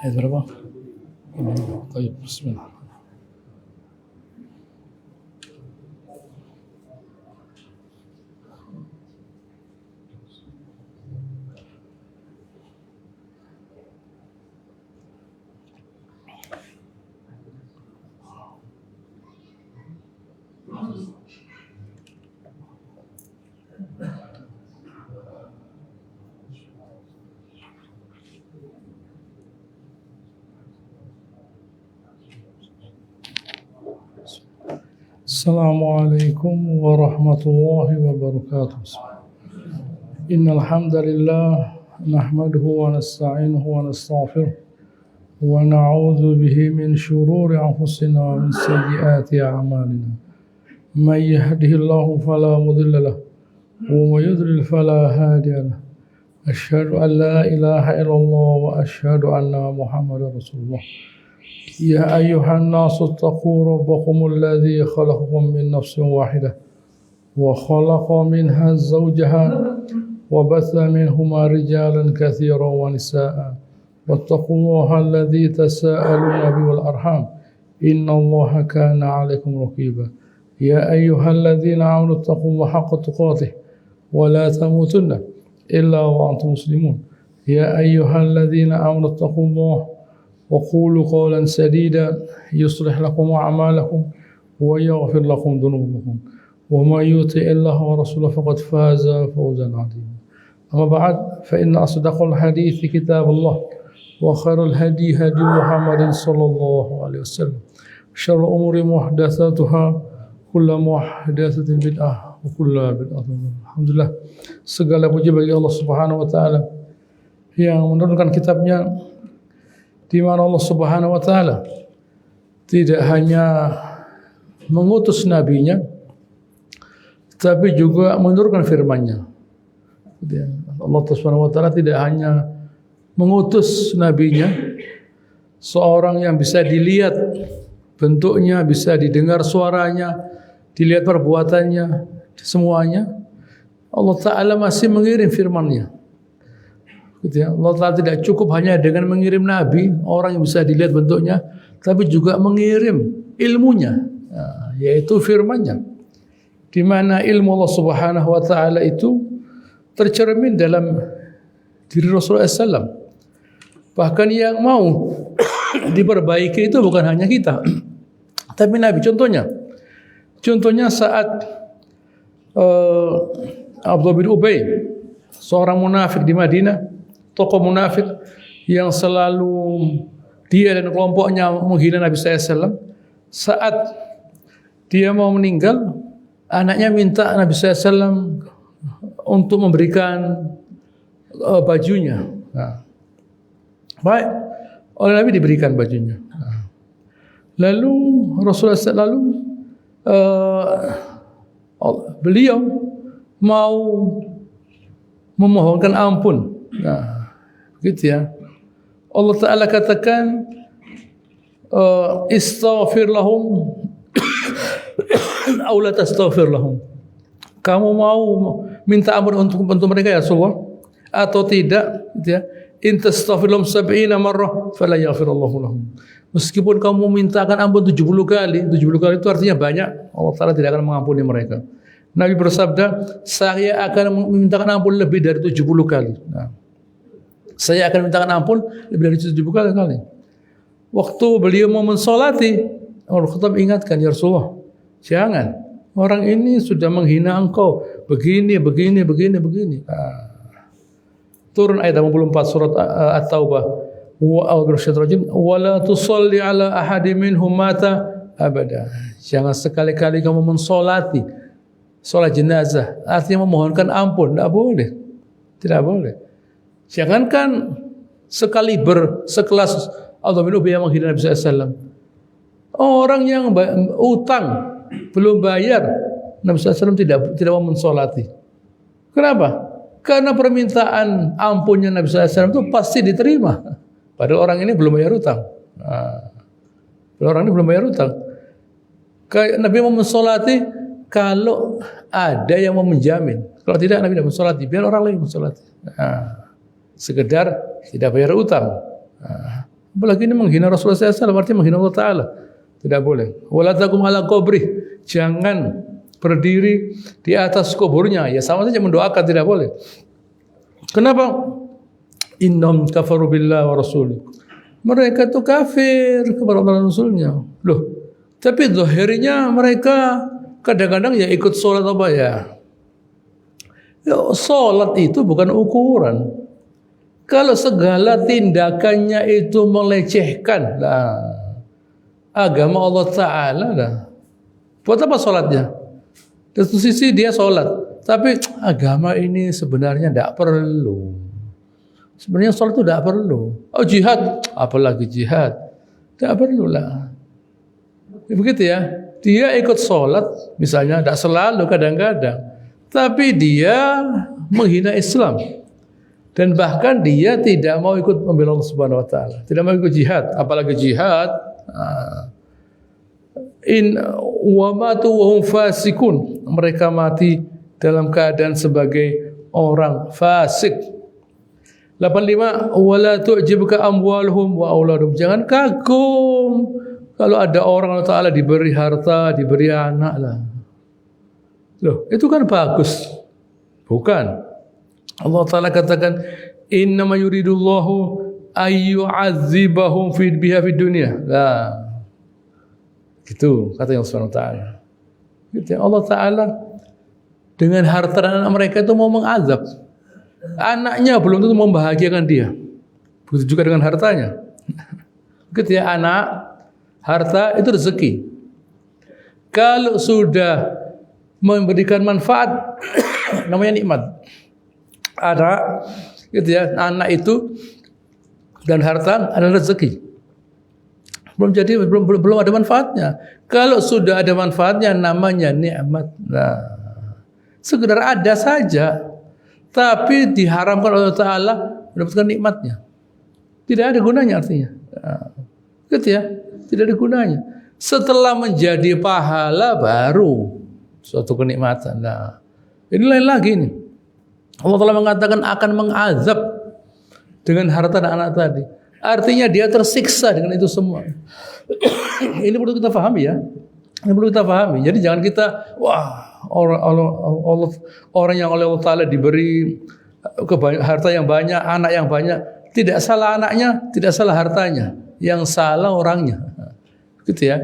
Ayat berapa? Baik, bismillah. Assalamualaikum warahmatullahi wabarakatuh. Innal hamdalillah nahmaduhu wa nasta'inuhu wa nastaghfiruh wa na'udzu bihi min shururi anfusina wa min sayyiati a'malina. May yahdihillahu fala mudilla lahu wa may yudlil fala hadiya lahu. Asyhadu an la ilaha illallah wa asyhadu anna Muhammadar Rasulullah. يا أيها الناس اتقوا ربكم الذي خلقكم من نفس واحدة وخلق منها زوجها وبث منهما رجالا كثيرا ونساء واتقوا الله الذي تساءلون به والأرحام إن الله كان عليكم رقيبا يا أيها الذين آمنوا اتقوا الله حق تقاته ولا تموتن إلا وأنتم مسلمون يا أيها الذين آمنوا اتقوا الله وقولوا قولا سديدا يصلح لكم أعمالكم ويغفر لكم ذنوبكم ومن يطع الله ورسوله فقد فاز فوزا عظيما أما بعد فإن أصدق الحديث كتاب الله وخير الهدي هدي محمد صلى الله عليه وسلم شر الأمور محدثاتها كل محدثة بدعة وكل بدعة alhamdulillah segala puji bagi Allah Subhanahu wa taala yang menurunkan kitabnya di mana Allah Subhanahu wa taala tidak hanya mengutus nabinya tapi juga menurunkan firman-Nya. Allah Subhanahu wa taala tidak hanya mengutus nabinya seorang yang bisa dilihat bentuknya, bisa didengar suaranya, dilihat perbuatannya, semuanya. Allah taala masih mengirim firman-Nya. Allah Ta'ala tidak cukup hanya dengan mengirim Nabi, orang yang bisa dilihat bentuknya, tapi juga mengirim ilmunya, yaitu firman-Nya. Di mana ilmu Allah Subhanahu wa taala itu tercermin dalam diri Rasulullah SAW. Bahkan yang mau diperbaiki itu bukan hanya kita, tapi Nabi. Contohnya saat Abdullah bin Ubay, seorang munafik di Madinah, tokoh munafik yang selalu dia dan kelompoknya menghina Nabi SAW. Saat dia mau meninggal, anaknya minta Nabi SAW untuk memberikan bajunya. Baik, oleh Nabi diberikan bajunya. Lalu Rasulullah SAW beliau mau memohonkan ampun. Gitu ya. Allah Ta'ala katakan istaghfir lahum aw la tastaghfir lahum. Kamu mau minta ampun untuk mereka ya Rasulullah atau tidak, gitu ya. In tastaghfir lahum 70 marrah fala yaghfirullahu lahum. Meskipun kamu mintakan ampun 70 kali itu artinya banyak, Allah Ta'ala tidak akan mengampuni mereka. Nabi bersabda, saya akan memintakan ampun lebih dari 70 kali. Saya akan mintakan ampun lebih dari 70 kali. Waktu beliau mau mensolati, Umar Khattab ingatkan, ya Rasulullah, jangan. Orang ini sudah menghina engkau. Begini. Turun ayat 84 surat At-Taubah. Wa la tusalli ala ahadin minhum mata abada. Jangan sekali-kali kamu mensolati salat jenazah, artinya memohonkan ampun. Tidak boleh. Jangankan sekaliber, sekelas Abdullah bin Ubay yang menghina Nabi SAW. Orang yang utang belum bayar, Nabi SAW tidak mau mensolati. Kenapa? Karena permintaan ampunnya Nabi SAW itu pasti diterima. Padahal orang ini belum bayar utang. Nabi mau mensolati kalau ada yang mau menjamin. Kalau tidak, Nabi tidak mensolati. Biar orang lain mensolati. Sekedar tidak bayar utang. Apalagi ini menghina Rasulullah SAW, artinya menghina Allah Ta'ala. Tidak boleh. Wala taqum ala qabrih, jangan berdiri di atas kuburnya. Ya sama saja mendoakan, tidak boleh. Kenapa? Innahum kafaru billahi wa rasulih. Mereka itu kafir kepada Allah dan Rasulnya. Loh, tapi zahirnya mereka kadang-kadang ya ikut sholat apa ya? Ya, sholat itu bukan ukuran. Kalau segala tindakannya itu melecehkan agama Allah Ta'ala, buat apa sholatnya? Di satu sisi dia sholat, tapi agama ini sebenarnya tidak perlu. Sebenarnya sholat itu tidak perlu. Oh jihad, apalagi jihad, tidak perlu lah. Begitu ya. Dia ikut sholat, misalnya tidak selalu, kadang-kadang, tapi dia menghina Islam. Dan bahkan dia tidak mau ikut membela Allah Subhanahu wa taala, tidak mau ikut jihad, apalagi jihad. In wa matu wa hum fasikun, mereka mati dalam keadaan sebagai orang fasik. 85 wala tu'jibuka amwaluhum wa auladuhum, jangan kagum kalau ada orang Allah Taala diberi harta, diberi anak lah. Loh, itu kan bagus. Bukan. Allah Ta'ala katakan innama yuridullahu ayyu'adzibahum biha fid dunya. Nah, gitu kata Allah Subhanahu wa taala. Gitu, Allah Ta'ala dengan harta anak mereka itu mau mengazab. Anaknya belum tentu membahagiakan dia. Begitu juga dengan hartanya. Gitu ya, anak, harta itu rezeki. Kalau sudah memberikan manfaat namanya nikmat. Ada gitu ya, anak itu dan harta adalah rezeki. Belum ada manfaatnya. Kalau sudah ada manfaatnya namanya nikmat. Nah, sekedar ada saja, tapi diharamkan oleh Allah Ta'ala mendapatkan nikmatnya. Tidak ada gunanya artinya. Nah, gitu ya, tidak ada gunanya. Setelah menjadi pahala baru suatu kenikmatan. Nah, ini lain lagi nih. Allah Ta'ala mengatakan akan mengazab dengan harta dan anak tadi. Artinya dia tersiksa dengan itu semua. Ini perlu kita pahami ya. Ini perlu kita pahami. Jadi jangan kita, wah, orang yang oleh Allah Ta'ala diberi harta yang banyak, anak yang banyak. Tidak salah anaknya, tidak salah hartanya. Yang salah orangnya. Gitu ya.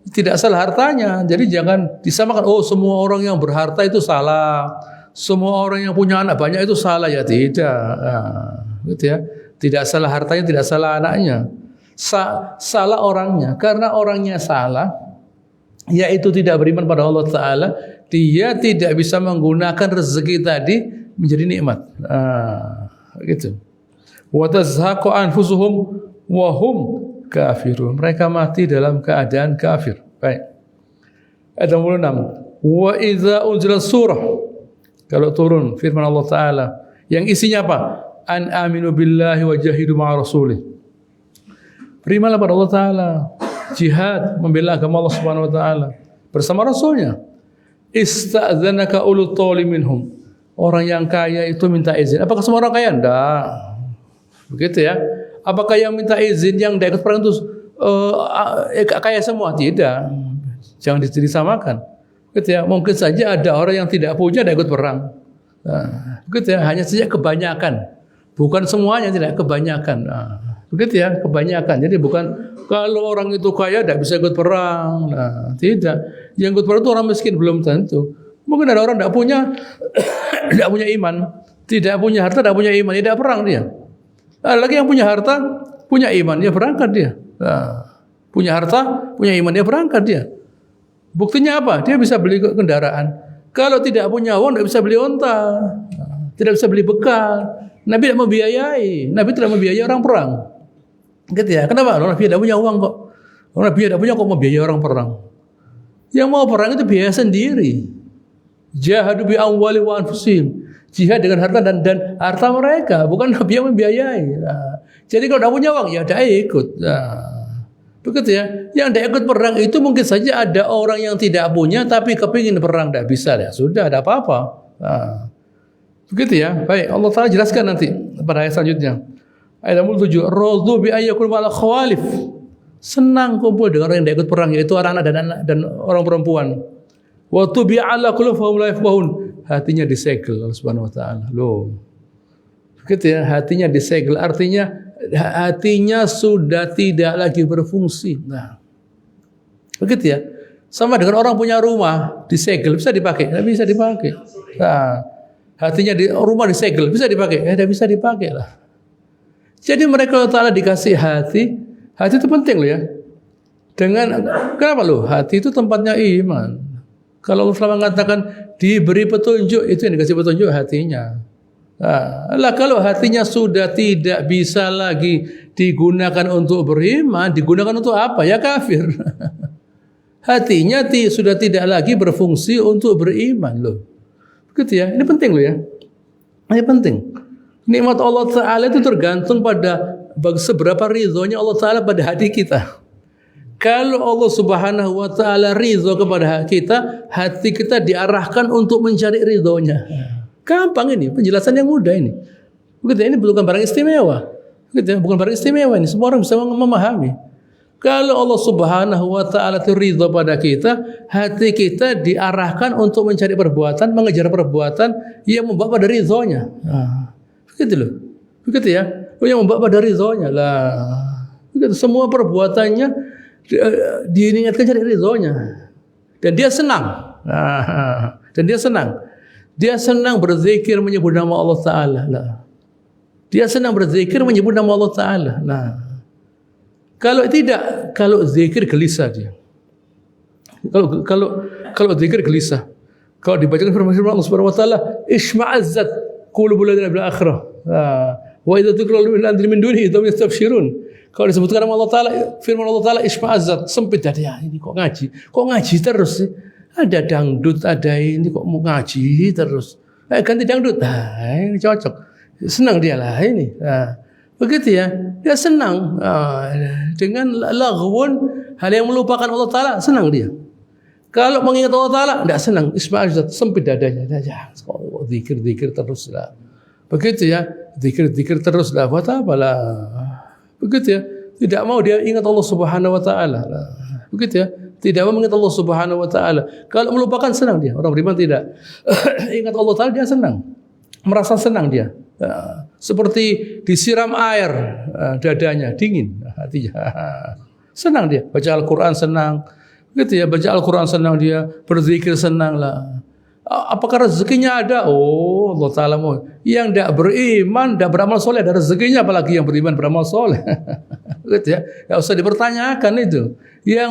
Tidak salah hartanya. Jadi jangan disamakan, oh semua orang yang berharta itu salah. Semua orang yang punya anak banyak itu salah, ya tidak. Nah, gitu ya. Tidak salah hartanya, tidak salah anaknya. Salah orangnya. Karena orangnya salah, yaitu tidak beriman pada Allah Ta'ala, dia tidak bisa menggunakan rezeki tadi menjadi nikmat. Nah, gitu. Wa tazhaqu anfusuhum wa hum kafirun. Mereka mati dalam keadaan kafir. Baik. Ayat 66. Wa idza unzilat surah, kalau turun firman Allah Ta'ala yang isinya apa? An aminu billahi wa jahidu ma'a rasulih. Berimanlah pada Allah Ta'ala, jihad membela agama Allah Subhanahu wa taala bersama Rasulnya. Ista'dzanaka ulul tawli minhum. Orang yang kaya itu minta izin. Apakah semua orang kaya? Enggak. Begitu ya. Apakah yang minta izin yang tidak ikut perang itu kaya semua? Tidak. Jangan disamakan. Gitu ya. Mungkin saja ada orang yang tidak punya tidak ikut perang. Nah, begitu ya. Hanya saja kebanyakan. Bukan semuanya, tidak, kebanyakan. Nah, begitu ya, kebanyakan. Jadi bukan kalau orang itu kaya tidak bisa ikut perang. Nah, tidak. Yang ikut perang itu orang miskin, belum tentu. Mungkin ada orang tidak punya tidak punya iman, tidak punya harta, tidak punya iman, tidak perang dia. Ada lagi yang punya harta, punya iman, dia berangkat dia. Nah, punya harta, punya iman, dia berangkat dia. Buktinya apa? Dia bisa beli kendaraan. Kalau tidak punya uang, tidak bisa beli onta, tidak bisa beli bekal. Nabi tidak membiayai. Nabi tidak membiayai orang perang. Gitu ya. Kenapa? Nabi tidak punya uang kok. Nabi tidak punya kok membiayai orang perang. Yang mau perang itu biaya sendiri. Jahadu bi amwali wa anfusihim. Jihad dengan harta dan harta mereka, bukan Nabi yang membiayai. Nah, jadi kalau tidak punya uang ya tidak ikut. Nah, begitu ya. Yang tidak ikut perang itu mungkin saja ada orang yang tidak punya tapi kepingin perang, tidak bisa ya. Sudah, tidak apa-apa. Nah, begitu ya. Baik, Allah Ta'ala jelaskan nanti pada ayat selanjutnya. Ayat 67, radhu bi ayyakul ma'al khawalif. Senang kumpul dengan orang yang tidak ikut perang, yaitu anak-anak dan orang perempuan. Wa tubi'ala qulubuhum la yafqahun. Hatinya disegel Allah Subhanahu wa taala. Loh. Begitu ya, hatinya disegel, artinya hatinya sudah tidak lagi berfungsi. Nah. Begitu ya. Sama dengan orang punya rumah disegel, bisa dipakai? Tidak bisa dipakai. Nah, hatinya rumah disegel, bisa dipakai? Tidak bisa dipakai lah. Jadi mereka Allah Ta'ala dikasih hati itu penting loh ya. Kenapa loh? Hati itu tempatnya iman. Kalau Allah mengatakan diberi petunjuk, itu yang dikasih petunjuk hatinya. Nah, kalau hatinya sudah tidak bisa lagi digunakan untuk beriman, digunakan untuk apa? Ya kafir. Hatinya sudah tidak lagi berfungsi untuk beriman loh. Begitu ya. Ini penting loh ya. Ini penting. Nikmat Allah Ta'ala itu tergantung pada seberapa ridhonya Allah Ta'ala pada hati kita. Kalau Allah Subhanahu wa Ta'ala ridho kepada kita, hati kita diarahkan untuk mencari ridhonya. Gampang ini, penjelasan yang mudah ini. Begitu ya, ini bukan barang istimewa. Begitu ya, bukan barang istimewa ini, semua orang bisa memahami. Kalau Allah Subhanahu wa Ta'ala itu ridho pada kita, hati kita diarahkan untuk mencari perbuatan, mengejar perbuatan yang membawa pada ridhonya. Begitu loh. Begitu ya. Yang membawa pada ridhonya lah. Begitu, semua perbuatannya diingatkan cari ridhonya. Dan dia senang. Dan dia senang. Dia senang berzikir menyebut nama Allah Ta'ala. Dia senang berzikir menyebut nama Allah Ta'ala. Nah, kalau tidak, kalau zikir gelisah dia. Kalau zikir gelisah. Kalau dibacakan firman Allah Subhanahu wa taala, isma'azzat qulubul ladzina bil akhirah. Wa idza dzikra min dunihi hum yastabshirun. Kalau disebutkan nama Allah Taala, firman Allah Taala isma'azzat, sempit dia. Ini kok ngaji terus sih? Ada dangdut, ada ini kok mau ngaji terus. Ganti dangdut. Ini cocok. Senang dia lah ini. Begitu ya. Dia senang dengan laghwun, hal yang melupakan Allah Taala, senang dia. Kalau mengingat Allah Taala, tidak senang. Isma'azzat, sempit dadanya. Zikir terus lah. Begitu ya. Zikir terus lah. Buat apa lah? Begitu ya. Tidak mau dia ingat Allah Subhanahu wa taala. Begitu ya. Tidak mau mengingat Allah Subhanahu wa taala. Kalau melupakan senang dia. Orang beriman tidak. Ingat Allah Taala dia senang. Merasa senang dia. Seperti disiram air dadanya, dingin hatinya. Senang dia. Baca Al-Qur'an senang. Begitu ya, baca Al-Qur'an senang dia, berzikir senang lah. Apakah rezekinya ada? Oh, Allah Ta'ala mau. Yang tidak beriman, tidak beramal soleh, ada rezekinya, apalagi yang beriman, beramal soleh. Gitu ya. Tidak usah dipertanyakan itu. Yang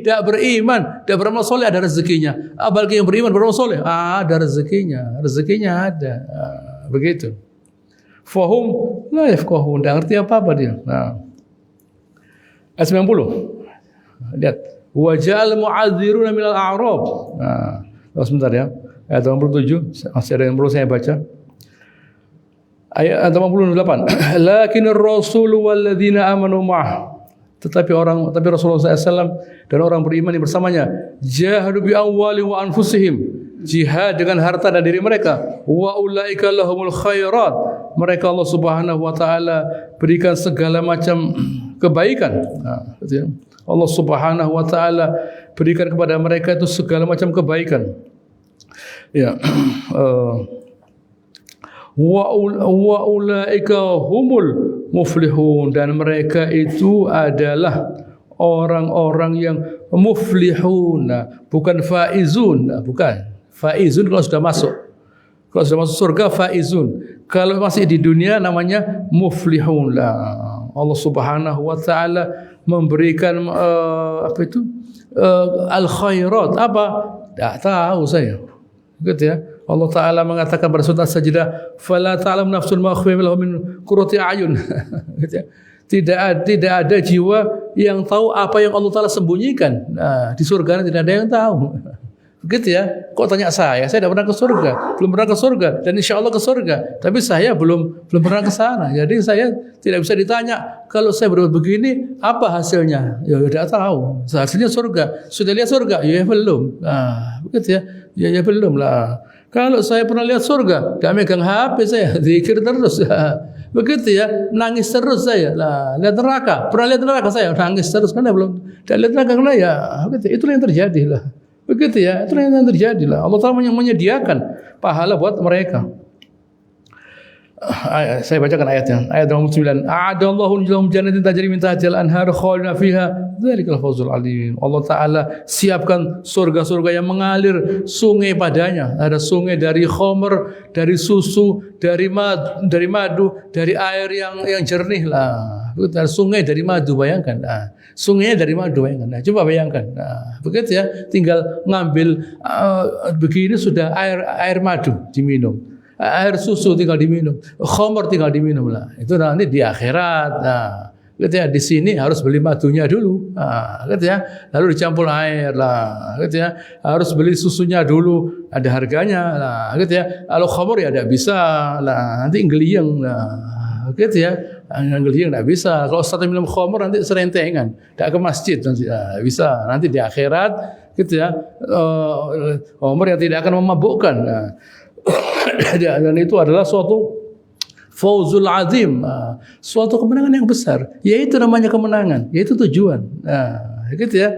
tidak beriman, tidak beramal soleh, ada rezekinya. Apalagi yang beriman, beramal soleh, ada rezekinya. Rezekinya ada. Begitu. Fahum la yafqahun. Tidak ngerti apa-apa dia. Ayat 90. Lihat. Waja'al mu'adziruna minal a'rab. Sebentar ya. Ayat 87 masih ada yang perlu saya baca. Ayat 88. Lakinir rasul walladzina amanu ma'ah. Tetapi Rasulullah SAW dan orang beriman yang bersamanya jahadu bi amwali wa anfusihim, jihad dengan harta dan diri mereka. Wa ulaika lahumul khairat. Mereka Allah Subhanahu wa taala berikan segala macam kebaikan. Allah Subhanahu wa taala berikan kepada mereka itu segala macam kebaikan. Ya. Wa ulaika humul muflihun, dan mereka itu adalah orang-orang yang muflihun, bukan faizun, bukan. Faizun kalau sudah masuk. Kalau sudah masuk surga faizun. Kalau masih di dunia namanya muflihun lah. Allah Subhanahu wa taala memberikan al-khairat apa? Tak tahu saya. Gitu ya. Allah Taala mengatakan pada surat As-Sajdah, "Fala ta'lamu nafsun ma ukhfiya lahum min qurrati a'yun." Gitu ya. Tidak ada jiwa yang tahu apa yang Allah Taala sembunyikan. Nah, di surga tidak ada yang tahu. Begitu ya. Kok tanya saya tidak pernah ke surga, belum pernah ke surga, dan insya Allah ke surga. Tapi saya belum pernah ke sana. Jadi saya tidak bisa ditanya kalau saya berbuat begini apa hasilnya. Ya tidak tahu. Hasilnya surga. Sudah lihat surga? Ya belum. Nah, begitu ya. Ya belum lah. Kalau saya pernah lihat surga, tidak megang HP saya, zikir terus. Begitu ya, nangis terus saya. Lah, lihat neraka. Pernah lihat neraka saya nangis terus karena belum lihat neraka karena ya begitu. Itulah yang terjadi lah. Begitu ya, itulah yang terjadi lah. Allah Taala menyediakan pahala buat mereka. Saya bacakan ayatnya. Ayat 29. A'adallahu lahum jannatin tajri min tahtiha al-anhar khalidina fiha dzalikal fawzul alim. Allah Taala siapkan surga-surga yang mengalir sungai padanya. Ada sungai dari khamr, dari susu, dari madu, dari air yang jernih lah. Ada sungai dari madu, bayangkan. Nah, sungainya dari madu, bayangkan. Nah, coba bayangkan. Nah, begitu ya, tinggal ngambil begini sudah air madu diminum. Air susu tinggal diminum, khamr tinggal diminum lah. Itu nanti di akhirat. Nah, gitu ya, di sini harus beli madunya dulu. Nah, gitu ya, lalu dicampur air lah. Gitu ya, harus beli susunya dulu, ada harganya lah. Gitu ya, kalau khamr ya tidak bisa lah. Nanti ngeliyeng lah. Gitu ya, ngeliyeng tidak bisa. Kalau satu minum khamr nanti serentengan, tidak ke masjid nanti bisa. Nanti di akhirat, gitu ya, khamr yang tidak akan memabukkan. Nah, dan itu adalah suatu fawzul azim, suatu kemenangan yang besar. Yaitu namanya kemenangan, yaitu tujuan. Nah, gitu ya.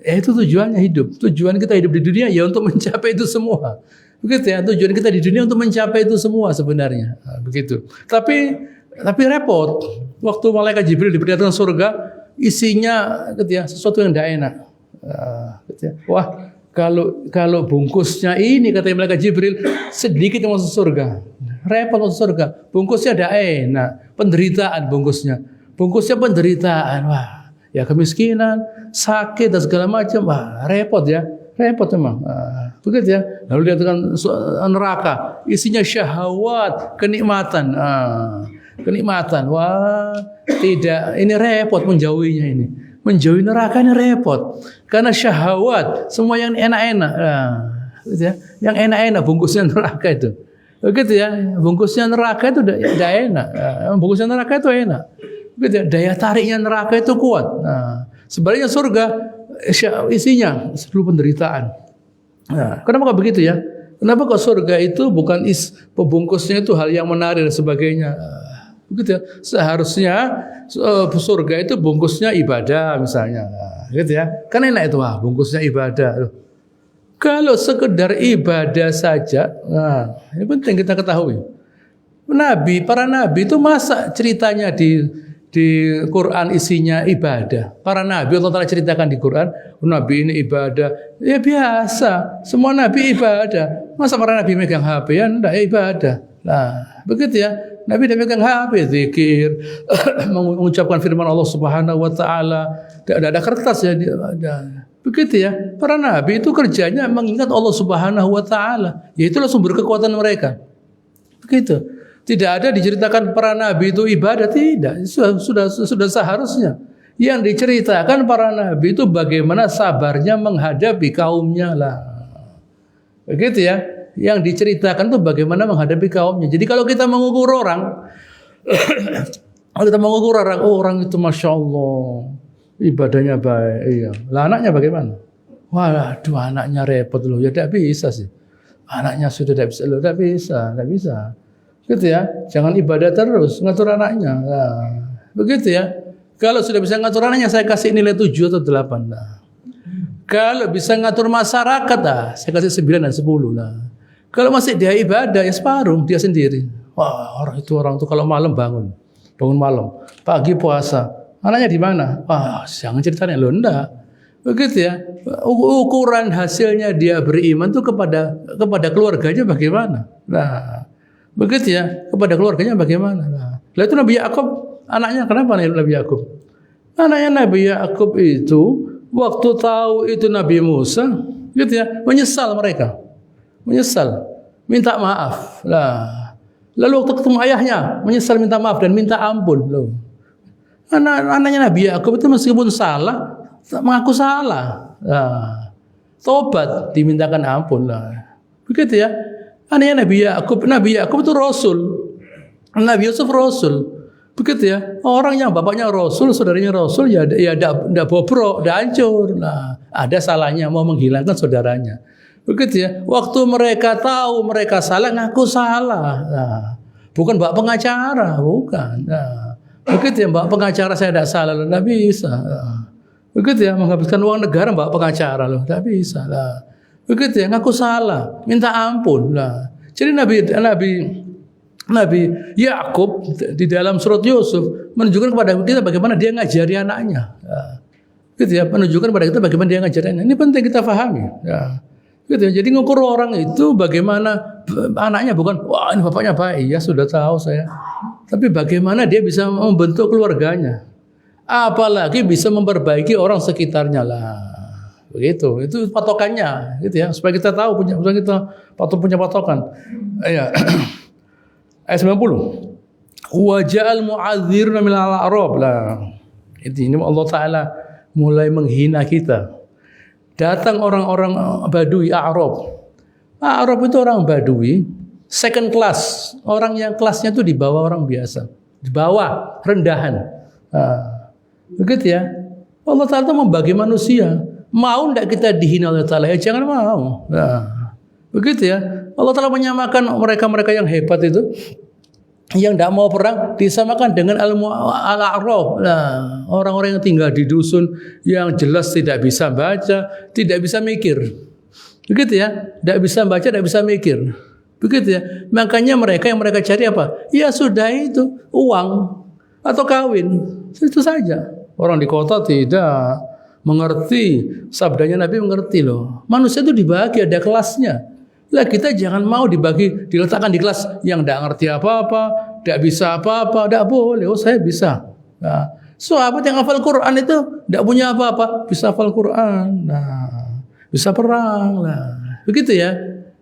Itu tujuannya hidup. Tujuan kita hidup di dunia ya untuk mencapai itu semua. Begitu ya. Tujuan kita di dunia untuk mencapai itu semua sebenarnya. Nah, begitu. Tapi repot. Waktu malaikat Jibril diperlihatkan surga, isinya gitu ya, sesuatu yang tidak enak. Gitu ya. Wah, kalau bungkusnya ini kata malaikat Jibril sedikit yang masuk surga, repot masuk surga. Bungkusnya ada enak, penderitaan bungkusnya penderitaan. Wah, ya kemiskinan, sakit dan segala macam. Wah, repot ya, repot memang. Begitu ya. Lalu lihat dengan neraka, isinya syahwat, kenikmatan. Kenikmatan. Wah, tidak, ini repot menjauhinya ini. Menjauhi neraka ini repot karena syahwat, semua yang enak-enak, gitu ya. Yang enak-enak bungkusnya neraka itu, begitu ya. Bungkusnya neraka itu tidak enak, bungkusnya neraka itu enak, gitu ya. Daya tariknya neraka itu kuat. Nah, sebaliknya surga isinya seluruh penderitaan. Nah, kenapa kok begitu ya? Kenapa kok surga itu bukan pembungkusnya itu hal yang menarik dan sebagainya? Begitu ya. Seharusnya surga itu bungkusnya ibadah misalnya, gitu ya. Kan enak itu, wah bungkusnya ibadah. Kalau sekedar ibadah saja, nah ini penting kita ketahui. Para nabi itu masa ceritanya di Quran isinya ibadah. Para nabi Allah Ta'ala ceritakan di Quran, nabi ini ibadah. Ya biasa, semua nabi ibadah. Masa para nabi megang HP ya enggak, ya ibadah. Nah, begitu ya. Nabi dia megang HP, zikir, mengucapkan firman Allah Subhanahu wa taala. Tidak ada kertas ya, ada. Begitu ya. Para nabi itu kerjanya mengingat Allah Subhanahu wa taala. Yaitulah sumber kekuatan mereka. Begitu. Tidak ada diceritakan para nabi itu ibadah, tidak. Sudah seharusnya. Yang diceritakan para nabi itu bagaimana sabarnya menghadapi kaumnya lah. Begitu ya. Yang diceritakan itu bagaimana menghadapi kaumnya. Jadi kalau kita mengukur orang, orang itu masya Allah ibadahnya baik, iya. Lah anaknya bagaimana? Waduh, anaknya repot loh. Ya tidak bisa sih. Anaknya sudah tidak bisa loh, tidak bisa. Gitu ya. Jangan ibadah terus, ngatur anaknya. Nah, begitu ya. Kalau sudah bisa ngatur anaknya, saya kasih nilai 7 atau 8. Nah. Kalau bisa ngatur masyarakat, saya kasih 9 dan 10 lah. Kalau masih dia ibadah, ya separuh dia sendiri. Wah, orang itu kalau malam bangun malam, pagi puasa. Anaknya di mana? Wah, jangan ceritanya lo enggak. Begitu ya. Ukuran hasilnya dia beriman itu kepada keluarganya bagaimana? Nah, begitu ya. Kepada keluarganya bagaimana? Nah, itu Nabi Yakub, anaknya kenapa Nabi Yakub? Anaknya Nabi Yakub itu waktu tahu itu Nabi Musa, gitu ya, menyesal mereka. Minta maaf lah. Lalu waktu ketemu ayahnya menyesal, minta maaf dan minta ampun loh. Anaknya Nabi Yakub itu meskipun salah mengaku salah. Nah, tobat, dimintakan ampun lah. Begitu ya. Anaknya Nabi Yakub itu rasul. Nabi Yusuf rasul. Begitu ya. Orang yang bapaknya rasul, saudaranya rasul ya enggak bobrok, enggak hancur. Nah, ada salahnya mau menghilangkan saudaranya. Begitu ya. Waktu mereka tahu mereka salah, ngaku salah. Nah, Bukan mbak pengacara, bukan. Nah, begitu ya, mbak pengacara saya tidak salah, tidak bisa. Nah, begitu ya, menghabiskan uang negara mbak pengacara loh, tidak bisa lah. Begitu ya, ngaku salah, minta ampun lah. Jadi Nabi Yakub di dalam surat Yusuf menunjukkan kepada kita bagaimana dia ngajari anaknya. Nah, gitu ya, menunjukkan kepada kita bagaimana dia ngajari anaknya. Ini penting kita pahami. Ya. Gitu ya. Jadi ngukur orang itu bagaimana anaknya, bukan wah ini bapaknya baik, ya sudah tahu saya. Tapi bagaimana dia bisa membentuk keluarganya. Apalagi bisa memperbaiki orang sekitarnya lah. Begitu. Itu patokannya, gitu ya. Supaya kita tahu supaya kita punya patokan. Ya. Ayat 90. Wa ja'al mu'adziruna min al-a'rab lah. Ini Allah Taala mulai menghina kita. Datang orang-orang Badui, A'rab. A'rab itu orang Badui, second class, orang yang kelasnya itu di bawah orang biasa, di bawah, rendahan. Nah, begitu ya. Allah Ta'ala membagi manusia. Mau tidak kita dihina oleh Ta'ala? Ya jangan mau. Nah, begitu ya. Allah Ta'ala menyamakan mereka-mereka yang hebat itu, yang tidak mau perang, disamakan dengan al-a'rab. Nah, orang-orang yang tinggal di dusun, yang jelas tidak bisa baca, tidak bisa mikir. Begitu ya, tidak bisa baca, tidak bisa mikir. Begitu ya. Makanya yang mereka cari apa? Ya sudah itu, uang atau kawin. Itu saja. Orang di kota tidak mengerti, sabdanya Nabi mengerti loh. Manusia itu dibagi, ada kelasnya. Lah kita jangan mau diletakkan di kelas yang tidak ngerti apa-apa, tidak bisa apa-apa, tidak boleh. Oh saya bisa. Nah, sahabat yang hafal Quran itu tidak punya apa-apa, bisa hafal Quran. Nah, bisa perang lah. Begitu ya.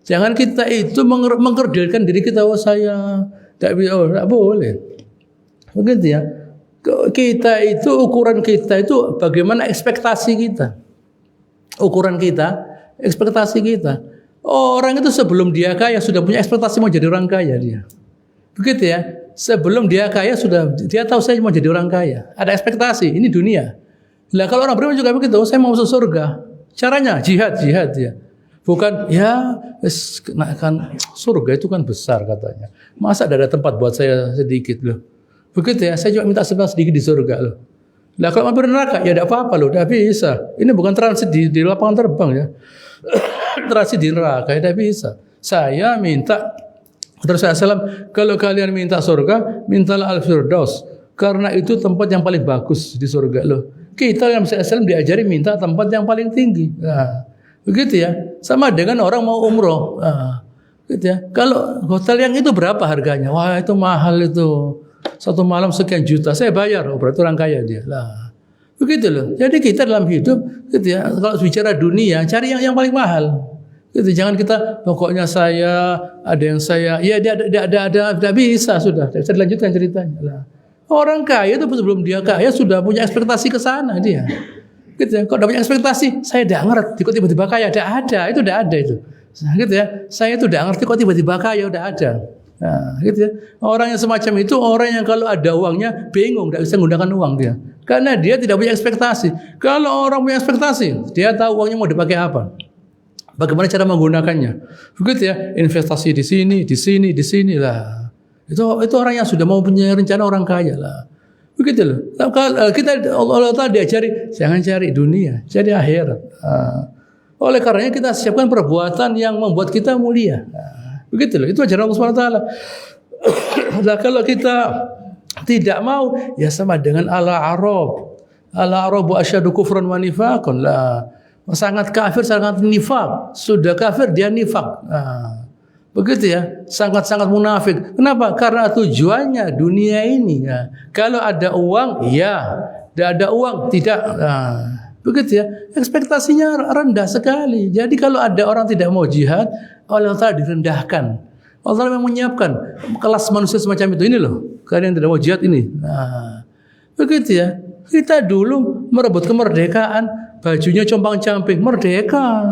Jangan kita itu mengkerdilkan diri kita. Oh saya tidak boleh. Begitu ya. Kita itu ukuran kita itu bagaimana ekspektasi kita. Ukuran kita, ekspektasi kita. Orang itu sebelum dia kaya sudah punya ekspektasi mau jadi orang kaya dia. Begitu ya. Sebelum dia kaya dia tahu saya mau jadi orang kaya. Ada ekspektasi, ini dunia. Lah kalau orang beriman juga begitu, saya mau masuk surga. Caranya jihad ya. Bukan ya kan surga itu kan besar katanya. Masa ada tempat buat saya sedikit loh. Begitu ya, saya cuma minta sedikit di surga loh. Lah kalau mau neraka ya tidak apa-apa loh, tidak bisa. Ini bukan transit di lapangan terbang ya. Transit di neraka tidak bisa. Saya minta Rasulullah SAW, kalau kalian minta surga, mintalah al-firdaus, karena itu tempat yang paling bagus di surga loh. Kita yang SAW diajari minta tempat yang paling tinggi. Nah, begitu ya. Sama dengan orang mau umroh. Nah, gitu ya. Kalau hotel yang itu berapa harganya? Wah itu mahal itu. Satu malam sekian juta. Saya bayar. Oh, berarti orang kaya dia. Lah, begitu loh. Jadi kita dalam hidup, gitu ya. Kalau bicara dunia, cari yang paling mahal. Gitu, jangan kita pokoknya saya ada yang saya ya dia ada tidak bisa sudah tidak bisa dilanjutkan ceritanya lah. Orang kaya itu sebelum dia kaya sudah punya ekspektasi ke sana dia. Gitu ya. Kalau udah punya ekspektasi saya tidak ngerti kok tiba-tiba kaya itu tidak ada itu. Nah, gitu ya. Saya itu tidak ngerti kok tiba-tiba kaya udah ada. Nah, gitu ya. Orang yang semacam itu orang yang kalau ada uangnya bingung tidak bisa menggunakan uang dia. Karena dia tidak punya ekspektasi. Kalau orang punya ekspektasi, dia tahu uangnya mau dipakai apa. Bagaimana cara menggunakannya? Begitu ya, investasi di sini lah. Itu orang yang sudah mau punya rencana orang kaya lah. Begitu loh. Kita Allah Taala diajari jangan cari dunia, cari akhirat. Oleh karenanya kita siapkan perbuatan yang membuat kita mulia. Begitu loh. Itu ajaran Allah Subhanahu wa taala. Nah, kalau kita tidak mau ya sama dengan al-a'rab. Al-a'rabu asyadu kufran wa nifaqan lah. Sangat kafir, sangat nifak. Sudah kafir dia nifak. Nah, begitu ya, sangat-sangat munafik. Kenapa? Karena tujuannya dunia ini. Ya. Kalau ada uang, ya. Tidak ada uang, tidak. Nah, begitu ya. Ekspektasinya rendah sekali. Jadi kalau ada orang tidak mau jihad, Allah Ta'ala direndahkan. Allah Ta'ala memang menyiapkan kelas manusia semacam itu. Ini loh, kalian tidak mau jihad ini. Nah, begitu ya. Kita dulu merebut kemerdekaan, bajunya compang-camping, merdeka,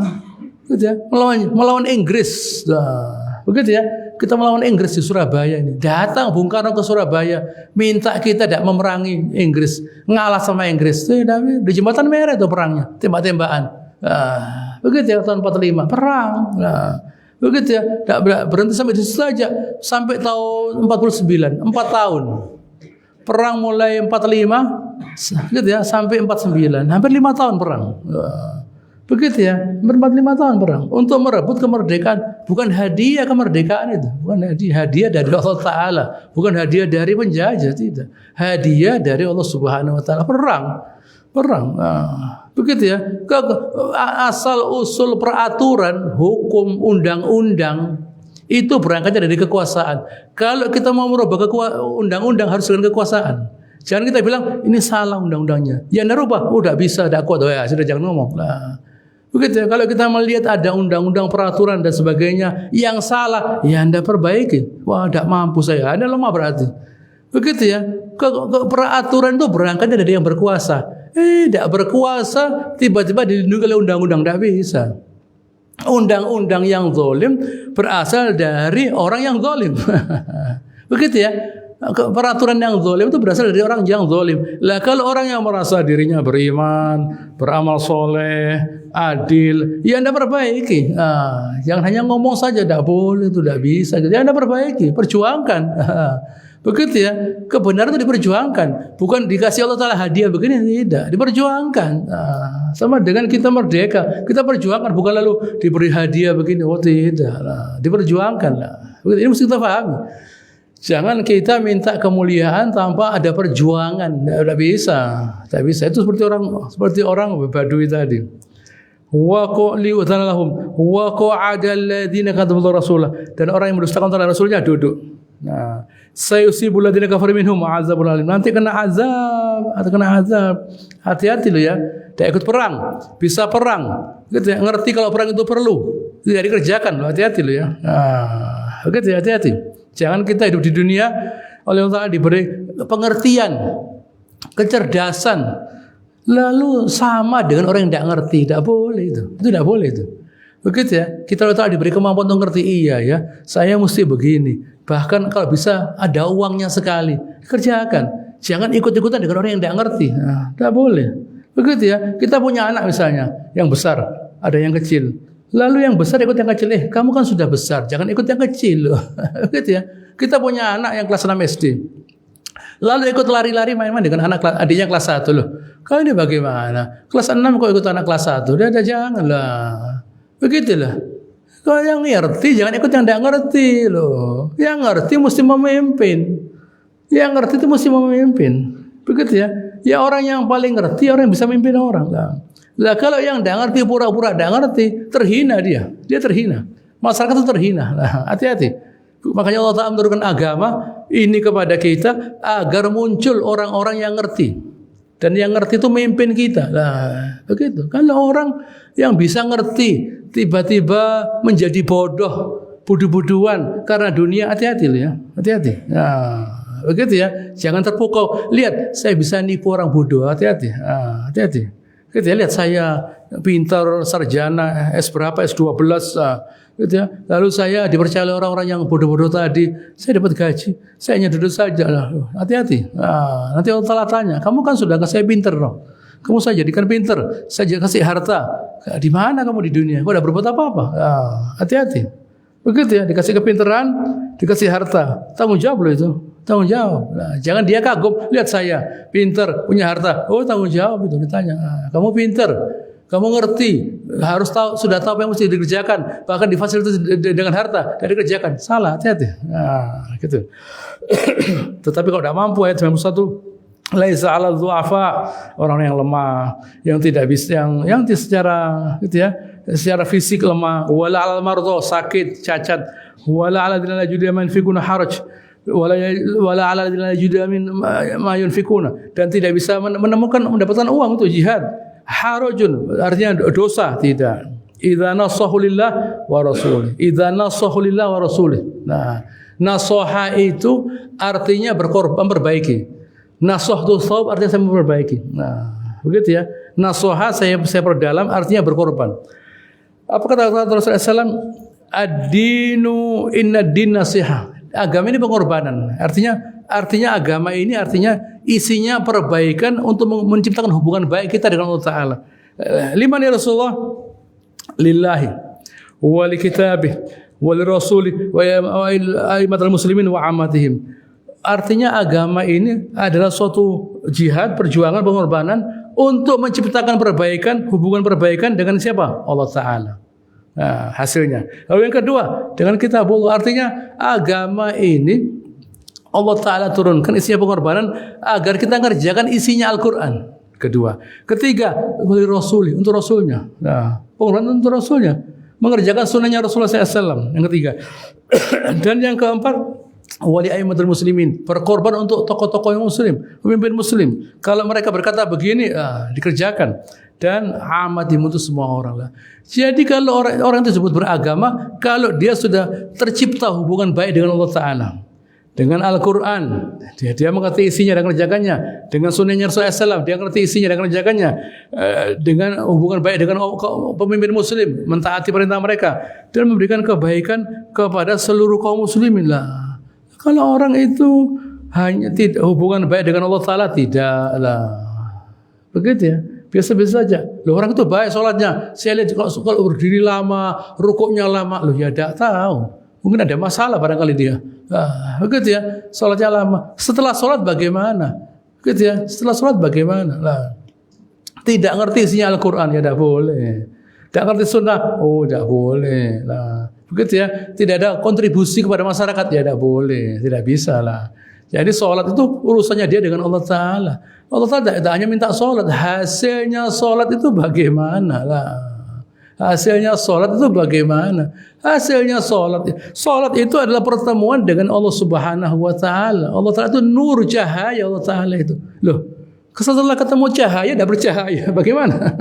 gitu ya. Melawan Inggris, nah, begitu ya. Kita melawan Inggris di Surabaya ini. Datang Bung Karno ke Surabaya, minta kita tidak memerangi Inggris, ngalah sama Inggris. Di Jembatan Merah itu perangnya, tembak-tembakan. Nah, begitu ya tahun 45 perang. Nah, Begitu ya. Tidak berhenti sampai di situ saja. Sampai tahun 49, 4 tahun. Perang mulai 45, gitu ya, sampai 49. Hampir 5 tahun perang. Begitu ya, 45 tahun perang untuk merebut kemerdekaan, bukan hadiah kemerdekaan itu, bukan hadiah dari Allah Taala, bukan hadiah dari penjajah, tidak. Hadiah dari Allah Subhanahu Wa Taala. Perang. Begitu ya. Asal usul peraturan, hukum, undang-undang itu berangkatnya dari kekuasaan. Kalau kita mau merubah undang-undang harus dengan kekuasaan. Jangan kita bilang ini salah undang-undangnya. Ya Anda rubah, udah bisa, tidak kuat. Ya sudah, jangan ngomong. Begitu ya, kalau kita melihat ada undang-undang peraturan dan sebagainya yang salah, ya Anda perbaiki. Wah, tidak mampu saya, Anda lemah berarti. Begitu ya, peraturan itu berangkatnya dari yang berkuasa. Tidak berkuasa, tiba-tiba dilindungi oleh undang-undang, tidak bisa. Undang-undang yang zalim berasal dari orang yang zalim. Begitu ya. Peraturan yang zalim itu berasal dari orang yang zalim. Lah kalau orang yang merasa dirinya beriman, beramal soleh, adil, ya Anda perbaiki. Jangan hanya ngomong saja, tidak boleh, itu tidak bisa. Jadi Anda perbaiki, perjuangkan. Begitu ya. Kebenaran itu diperjuangkan, bukan dikasih Allah Taala hadiah begini, tidak, diperjuangkan. Sama dengan kita merdeka, kita perjuangkan, bukan lalu diberi hadiah begini, oh tidak, diperjuangkan lah. Ini mesti kita pahami. Jangan kita minta kemuliaan tanpa ada perjuangan, tidak bisa, tidak bisa. Itu seperti orang Badui tadi. Wa qali'utan lahum wa qa'ada alladziina kadzabu rasulah, dan orang yang mendustakan tentang rasulnya duduk. Nah, sayusibul ladzina kafaru minhum azabun alim. Nanti kena azab. Hati-hati loh ya. Tidak ikut perang, bisa perang. Gitu ya. Ngerti kalau perang itu perlu, tidak dikerjakan. Hati-hati loh ya. Begitu ya, hati-hati. Jangan kita hidup di dunia oleh Allah Ta'ala diberi pengertian, kecerdasan, lalu sama dengan orang yang tidak ngerti. Tidak boleh itu. Itu tidak boleh itu. Begitu ya. Kita Allah Ta'ala diberi kemampuan untuk ngerti. Iya ya, saya mesti begini. Bahkan kalau bisa ada uangnya sekali, kerjakan. Jangan ikut-ikutan dengan orang yang tidak ngerti. Tidak boleh. Begitu ya. Kita punya anak misalnya, yang besar, ada yang kecil. Lalu yang besar ikut yang kecil. Kamu kan sudah besar, jangan ikut yang kecil loh. Begitu ya. Kita punya anak yang kelas 6 SD. Lalu ikut lari-lari main-main dengan adiknya kelas 1 loh. Kau ini bagaimana? Kelas 6 kok ikut anak kelas 1? Dia janganlah. Begitulah. Kalau yang ngerti jangan ikut yang tidak ngerti loh. Yang ngerti mesti memimpin. Yang ngerti itu mesti memimpin. Begitu ya. Ya orang yang paling ngerti orang yang bisa memimpin orang lah. Lah kalau yang tidak ngerti pura-pura tidak ngerti, terhina dia. Dia terhina. Masyarakat itu terhina. Nah, hati-hati. Makanya Allah Ta'ala menurunkan agama ini kepada kita agar muncul orang-orang yang ngerti. Dan yang ngerti itu memimpin kita. Nah, begitu. Kalau orang yang bisa ngerti tiba-tiba menjadi bodoh, budu-buduan karena dunia, hati-hati loh ya. Hati-hati. Nah, begitu ya. Jangan terpukau. Lihat, saya bisa nipu orang bodoh. Hati-hati. Nah, hati-hati. Gitu ya, lihat saya pintar, sarjana, S berapa, S12, gitu ya. Lalu saya dipercaya oleh orang-orang yang bodoh-bodoh tadi, saya dapat gaji, saya hanya duduk saja lah. Hati-hati. Nanti Allah Ta'ala tanya, kamu kan sudah kasih saya pintar loh. Kamu saya jadikan pintar, saya kasih harta. Di mana kamu di dunia? Kau udah berbuat apa-apa? Hati-hati. Begitu ya, dikasih kepintaran, dikasih harta. Tanggung jawab loh itu. Tanggung jawab. Nah, jangan dia kagum, lihat saya pintar, punya harta. Oh, tanggung jawab itu ditanya. Kamu pintar, kamu ngerti, harus tahu, sudah tahu apa yang mesti dikerjakan, bahkan difasilitasi dengan harta, dan dikerjakan. Salah, hati-hati. Nah, gitu. Tetapi kalau tidak mampu, ayat 91, laisa 'alal du'afa, orang yang lemah, yang tidak bisa, yang secara gitu ya, secara fisik lemah, wala 'alal mardha, sakit, cacat, wala 'alal ladzina la yajiduna ma yunfikuna haraj, wala 'alal ladzina la yajiduna ma yunfikuna, dan tidak bisa mendapatkan uang untuk jihad. Harajun artinya dosa, tidak. Idza nasahu lillah wa rasulih. Idza nasahu lillah wa rasulih. Nah, nasoha itu artinya berkorban, memperbaiki. Nasoh itu thawab artinya saya memperbaiki. Nah, begitu ya. Nasoha saya perdalam artinya berkorban. Apa kata Rasulullah SAW? Ad-dinu inna din nasihah. Agama ini pengorbanan. Artinya agama ini artinya isinya perbaikan untuk menciptakan hubungan baik kita dengan Allah Ta'ala. Liman ya Rasulullah? Lillahi wa li kitabih walirrasuli wa aimatul muslimin wa amatihim. Artinya agama ini adalah suatu jihad, perjuangan, pengorbanan untuk menciptakan perbaikan, hubungan perbaikan dengan siapa? Allah Ta'ala. Nah, hasilnya. Lalu yang kedua, dengan kitabullah, artinya agama ini Allah Ta'ala turunkan isinya pengorbanan agar kita ngerjakan isinya Al-Quran. Kedua. Ketiga, untuk Rasulnya. Nah, pengorbanan untuk Rasulnya. Mengerjakan sunnahnya Rasulullah SAW. Yang ketiga. Dan yang keempat, wali aimatul muslimin. Berkorban untuk tokoh-tokoh yang muslim. Pemimpin muslim. Kalau mereka berkata begini, dikerjakan. Dan amatim itu semua orang lah. Jadi kalau orang tersebut beragama, kalau dia sudah tercipta hubungan baik dengan Allah Ta'ala, dengan Al-Quran, dia mengerti isinya dan mengerjakannya. Dengan sunnahnya Rasulullah SAW, dia mengerti isinya dan mengerjakannya. Dengan hubungan baik dengan pemimpin muslim, mentaati perintah mereka dan memberikan kebaikan kepada seluruh kaum muslimin lah. Kalau orang itu hanya tidak hubungan baik dengan Allah Ta'ala, tidaklah. Begitu ya. Biasa-biasa saja. Loh, orang itu baik sholatnya. Saya lihat kalau berdiri lama, rukuknya lama. Loh, ya tidak tahu. Mungkin ada masalah barangkali dia. Begitu ya. Sholatnya lama. Setelah sholat bagaimana? Begitu ya. Setelah sholat bagaimana? Lah. Tidak ngerti isinya Al-Quran, ya tidak boleh. Tidak ngerti sunnah, tidak boleh. Lah. Begitu ya. Tidak ada kontribusi kepada masyarakat, ya tidak boleh. Tidak bisa lah. Jadi sholat itu urusannya dia dengan Allah Ta'ala. Allah Ta'ala tidak hanya minta sholat. Hasilnya sholat itu bagaimana lah. Hasilnya sholat itu bagaimana? Hasilnya sholat. Sholat itu adalah pertemuan dengan Allah Subhanahu wa Ta'ala. Allah Ta'ala itu nur, cahaya Allah Ta'ala itu. Loh, setelah ketemu cahaya tidak bercahaya. Bagaimana?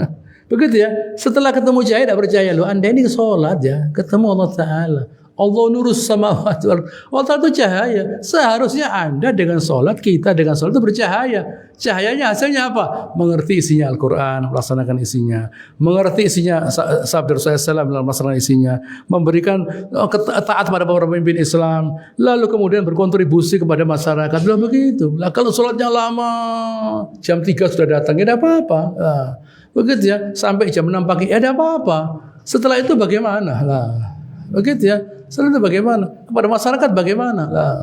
Begitu ya. Setelah ketemu cahaya tidak bercahaya. Loh, Anda ini sholat ya, ketemu Allah Ta'ala. Allah nurus samawati wal ardh. Allah Ta'ala itu cahaya. Seharusnya Anda dengan sholat, kita dengan sholat itu bercahaya. Cahayanya hasilnya apa? Mengerti isinya Al-Quran, melaksanakan isinya. Mengerti isinya sabda Rasulullah SAW, melaksanakan isinya. Memberikan taat pada para pemimpin Islam. Lalu kemudian berkontribusi kepada masyarakat. Belum begitu. Lah, kalau sholatnya lama, jam 3 sudah datang, ya tidak apa-apa. Nah, begitu ya. Sampai jam 6 pagi, ya tidak apa-apa. Setelah itu bagaimana? Lah, begitu ya. Setelah itu bagaimana? Kepada masyarakat bagaimana? Lah,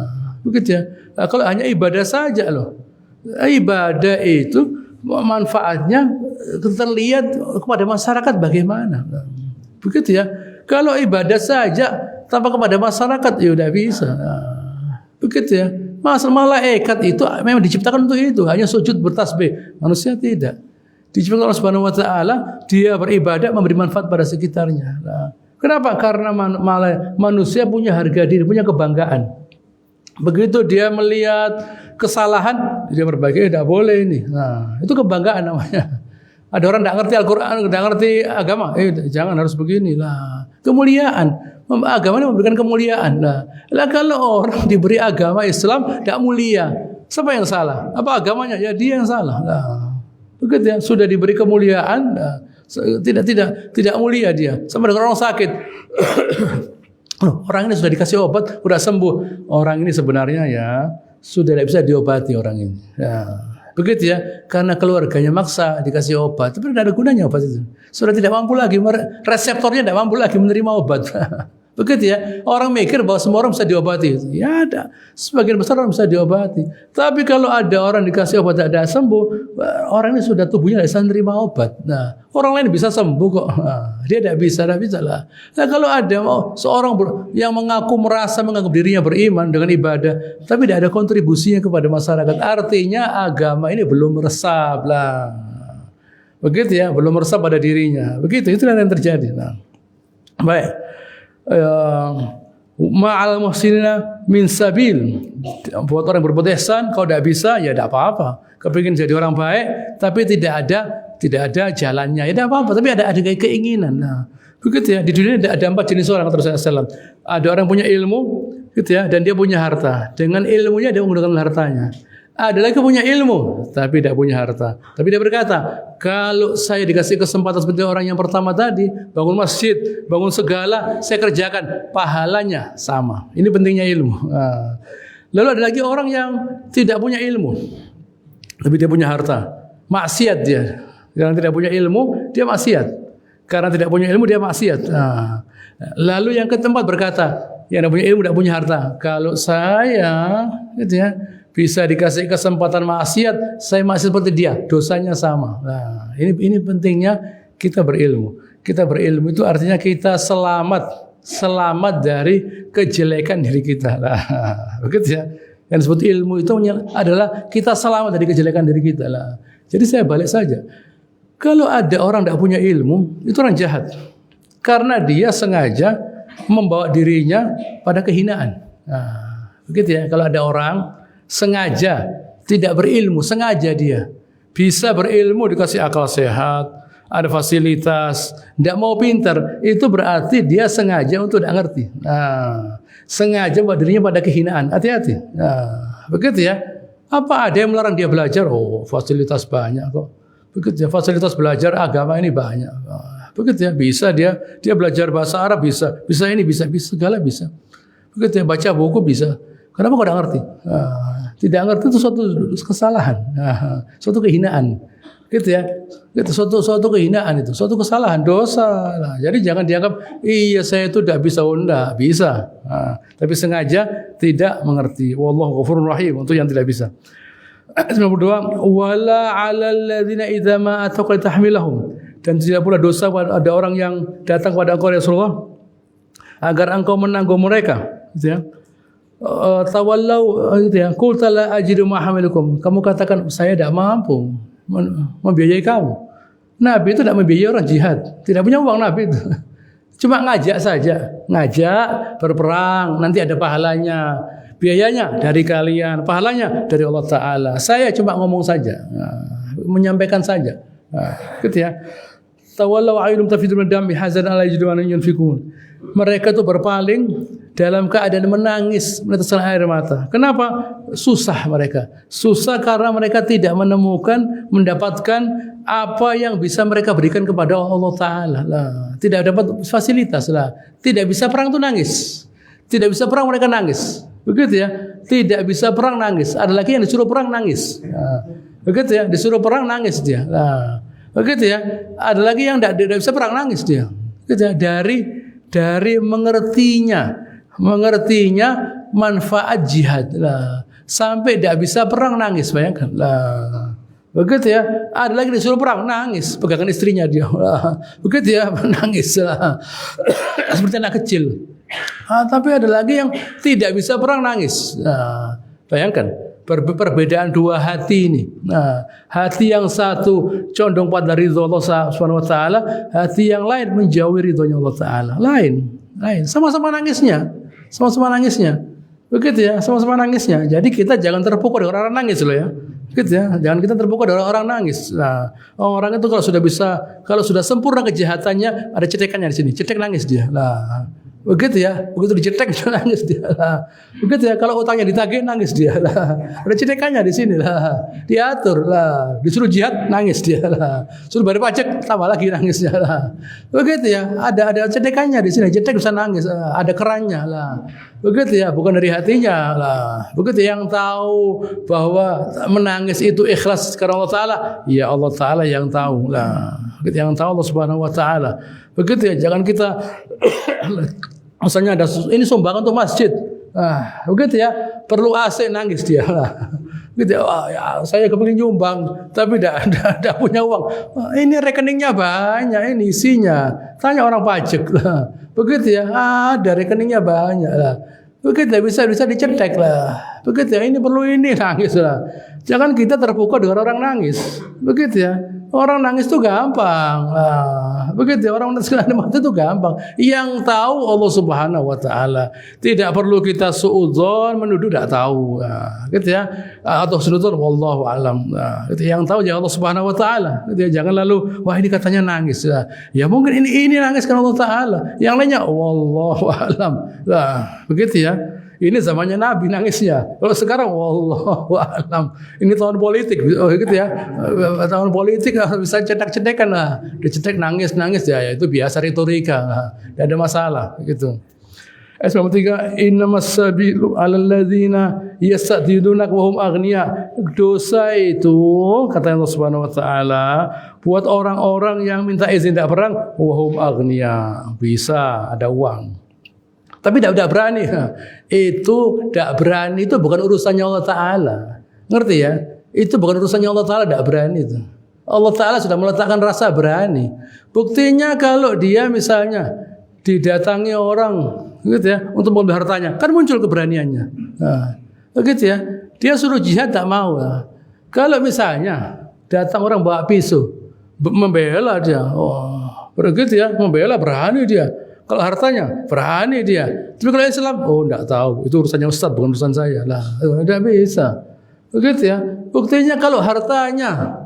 begitu ya. Nah, kalau hanya ibadah saja loh. Ibadah itu manfaatnya terlihat kepada masyarakat bagaimana? Nah, begitu ya. Kalau ibadah saja tanpa kepada masyarakat ya udah bisa. Nah, begitu ya. Malaikat itu memang diciptakan untuk itu, hanya sujud bertasbih. Manusia tidak. Diciptakan Allah Subhanahu wa Ta'ala, dia beribadah memberi manfaat pada sekitarnya. Nah, kenapa? Karena manusia punya harga diri, punya kebanggaan. Begitu dia melihat kesalahan, dia berbagai, tidak boleh ini. Nah, itu kebanggaan namanya. Ada orang tidak ngerti Al-Quran, tidak ngerti agama, jangan harus begini lah. Kemuliaan, agama ini memberikan kemuliaan. Lah kalau orang diberi agama Islam tidak mulia, siapa yang salah? Apa agamanya? Ya dia yang salah. Nah, begitu ya, sudah diberi kemuliaan. Nah, tidak mulia dia. Sama dengan orang sakit. Orang ini sudah dikasih obat, sudah sembuh. Orang ini sebenarnya ya sudah tidak bisa diobati orang ini. Ya, begitu ya. Karena keluarganya maksa dikasih obat, tapi tidak ada gunanya obat itu. Sudah tidak mampu lagi, reseptornya tidak mampu lagi menerima obat. Begitu ya. Orang mikir bahwa semua orang bisa diobati. Ya ada. Sebagian besar orang bisa diobati. Tapi kalau ada orang dikasih obat tidak sembuh, orang ini sudah tubuhnya tidak bisa menerima obat. Nah, orang lain bisa sembuh kok. Nah, dia tidak bisa lah. Nah, kalau ada seorang yang menganggap dirinya beriman dengan ibadah, tapi tidak ada kontribusinya kepada masyarakat, artinya agama ini belum meresap lah. Begitu ya, belum meresap pada dirinya. Begitu, itulah yang terjadi. Nah, baik. Ma'al muhsinina min sabil. Buat orang berbuat ihsan, kalau tidak bisa ya tidak apa-apa. Kepingin jadi orang baik tapi tidak ada jalannya, ya tidak apa-apa, tapi ada keinginan. Nah, begitu ya. Di dunia ada 4 jenis orang, kata Rasulullah SAW. Ada orang punya ilmu gitu ya, dan dia punya harta. Dengan ilmunya dia menggunakan hartanya. Ada lagi punya ilmu tapi tidak punya harta. Tapi dia berkata, kalau saya dikasih kesempatan seperti orang yang pertama tadi, bangun masjid, bangun segala, saya kerjakan, pahalanya sama. Ini pentingnya ilmu. Nah, lalu ada lagi orang yang tidak punya ilmu, tapi dia punya harta. Maksiat dia. Yang tidak punya ilmu, dia maksiat. Karena tidak punya ilmu dia maksiat. Nah, lalu yang keempat berkata, yang tidak punya ilmu tidak punya harta. Kalau saya gitu ya, bisa dikasih kesempatan maksiat, saya masih seperti dia, dosanya sama. Nah, ini pentingnya kita berilmu. Kita berilmu itu artinya kita selamat dari kejelekan diri kita. Nah, begitu ya. Yang disebut ilmu itu adalah kita selamat dari kejelekan diri kita lah. Jadi saya balik saja. Kalau ada orang tidak punya ilmu, itu orang jahat. Karena dia sengaja membawa dirinya pada kehinaan. Nah, begitu ya. Kalau ada orang sengaja tidak berilmu, sengaja dia bisa berilmu, dikasih akal sehat, ada fasilitas, tidak mau pintar, itu berarti dia sengaja untuk tidak ngerti. Nah, sengaja membawa dirinya pada kehinaan. Hati-hati. Nah, begitu ya. Apa ada yang melarang dia belajar? Oh, fasilitas banyak kok. Begitu ya, fasilitas belajar agama ini banyak. Nah, begitu ya, bisa dia belajar bahasa Arab bisa ini bisa segala bisa. Begitu ya, baca buku bisa. Kenapa kok tidak ngerti? Nah, tidak ngerti itu suatu kesalahan, suatu kehinaan. Gitu ya, itu suatu kehinaan, itu suatu kesalahan, dosa. Nah, jadi jangan dianggap iya saya itu tidak bisa, enggak bisa. Nah, tapi sengaja tidak mengerti. Wallahu ghafurur rahim untuk yang tidak bisa. 92 wala 'alal ladzina idza ma ataqal tahmilahum, dan tidak pula dosa ada orang yang datang kepada engkau Rasulullah agar engkau menanggung mereka, gitu ya. Tawallau, gitu ya. Qul la ajidu ma hamilukum, kamu katakan saya tidak mampu membiayai kamu. Nabi itu tidak membiayai orang jihad, tidak punya uang Nabi itu. Cuma ngajak saja, ngajak berperang, nanti ada pahalanya. Biayanya dari kalian, pahalanya dari Allah Ta'ala. Saya cuma ngomong saja, menyampaikan saja. Gitu ya. Tawallau a'yunum tafidun min dami hazan ala yajidu an yunfikun. Mereka itu berpaling dalam keadaan menangis, meneteskan air mata. Kenapa? Susah mereka. Susah karena mereka tidak mendapatkan apa yang bisa mereka berikan kepada Allah Ta'ala. Tidak dapat fasilitas lah. Tidak bisa perang itu nangis. Tidak bisa perang mereka nangis. Begitu ya. Tidak bisa perang nangis. Ada lagi yang disuruh perang nangis. Begitu ya. Disuruh perang nangis dia. Begitu ya. Ada lagi yang tidak bisa perang nangis dia. Begitu ya. Dari mengertinya manfaat jihad lah, sampai tidak bisa perang nangis, bayangkan lah. Begitu ya. Ada lagi disuruh perang nangis, pegangan istrinya dia lah. Begitu ya, menangis lah. Seperti anak kecil. Tapi ada lagi yang tidak bisa perang nangis. Nah, bayangkan perbedaan dua hati ini. Nah, hati yang satu condong pada ridho Allah Subhanahu wa taala, hati yang lain menjauhi ridhonya Allah Taala. Lain, sama-sama nangisnya. Begitu ya, sama-sama nangisnya. Jadi kita jangan terpukul dengan orang nangis loh ya. Gitu ya, jangan kita terpukul dengan orang nangis. Nah, orang itu kalau sudah sempurna kejahatannya, ada cetekannya di sini, cetek nangis dia. Nah, begitu ya, begitu dicetek nangis dia lah. Begitu ya, kalau utangnya ditagih nangis dia lah. Ada cetekannya di sini lah, diatur lah. Disuruh jihad nangis dia lah. Suruh bayar pajak tambah lagi nangisnya lah. Begitu ya, ada cetekannya di sini. Cetek bisa nangis, ada kerannya lah. Begitu ya, bukan dari hatinya lah. Begitu yang tahu bahwa menangis itu ikhlas karena Allah Taala, ya Allah Taala yang tahu lah. Begitu yang tahu Allah Subhanahu wa taala. Begitu ya, jangan kita misalnya ada ini sumbangan untuk masjid. Begitu ya, perlu AC nangis dia lah. Gitu ya, saya kepingin nyumbang tapi tidak punya uang. Ini rekeningnya banyak, ini isinya. Tanya orang pajak lah. Begitu ya, ada rekeningnya banyak lah. Begitu ya, bisa dicetek lah. Begitu ya, ini perlu ini nangis lah. Jangan kita terpukul dengan orang nangis. Begitu ya. Orang nangis itu gampang. Begitu ya, orang nangis itu gampang. Yang tahu Allah Subhanahu wa taala. Tidak perlu kita suudzon, menuduh tidak tahu. Gitu ya. Atau suudzon wallahu alam. Gitu. Yang tahu ya Allah Subhanahu wa taala. Gitu ya. Jangan lalu wah ini katanya nangis. Ya mungkin ini nangis karena Allah taala. Yang lainnya wallahu alam. Begitu ya. Ini zamannya Nabi nangisnya. Kalau sekarang wallahu a'lam. Ini tahun politik, gitu ya. Tahun politik bisa cetek-cetekan lah. Dicetek nangis ya itu biasa retorika. Tidak ada masalah gitu. Ayat 93, innamas sabilu 'alal ladzina yasta'dinunaka wa hum aghnia. Dosa itu kata Allah Subhanahu wa taala buat orang-orang yang minta izin tidak perang wa hum aghnia, bisa ada uang. Tapi tidak berani. Itu tidak berani itu bukan urusannya Allah taala. Ngerti ya? Itu bukan urusannya Allah taala, tidak berani itu. Allah taala sudah meletakkan rasa berani. Buktinya kalau dia misalnya didatangi orang gitu ya untuk mengambil hartanya, kan muncul keberaniannya. Nah, begitu ya. Dia suruh jihad tak mau. Nah, kalau misalnya datang orang bawa pisau, membela dia. Oh, begitu ya, membela berani dia. Kalau hartanya berani dia. Tapi kalau Islam, oh enggak tahu, itu urusannya Ustaz bukan urusan saya. Lah, enggak bisa. Begitu ya. Buktinya kalau hartanya,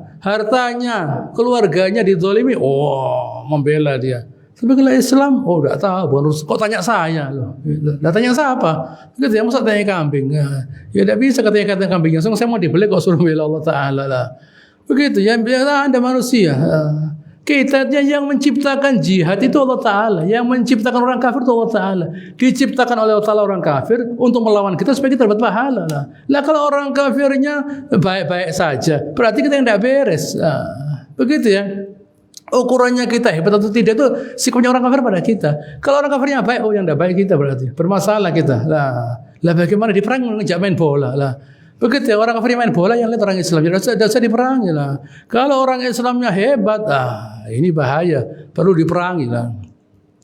keluarganya dizalimi, oh, membela dia. Tapi kalau Islam, oh enggak tahu, bukan urusan. Kok tanya saya loh? Lah tanya siapa? Gitu ya, masa tanya kambing? Ya enggak bisa katanya kambingnya. Saya mau dibeli kok suruh bela Allah Taala lah. Begitu ya, Anda manusia. Kita yang menciptakan jihad itu Allah Ta'ala. Yang menciptakan orang kafir itu Allah Ta'ala. Diciptakan oleh Allah Ta'ala orang kafir untuk melawan kita supaya kita dapat pahala. Lah kalau orang kafirnya baik-baik saja, berarti kita yang tidak beres. Begitu ya. Ukurannya kita hebat atau tidak itu sikapnya orang kafir pada kita. Kalau orang kafirnya baik, oh yang tidak baik kita berarti. Bermasalah kita. Lah bagaimana di perang ngejak main bola lah. Begitu ya, orang kafir main bola yang lihat orang Islam tidak usah diperangi lah. Kalau orang Islamnya hebat, ini bahaya, perlu diperangi lah.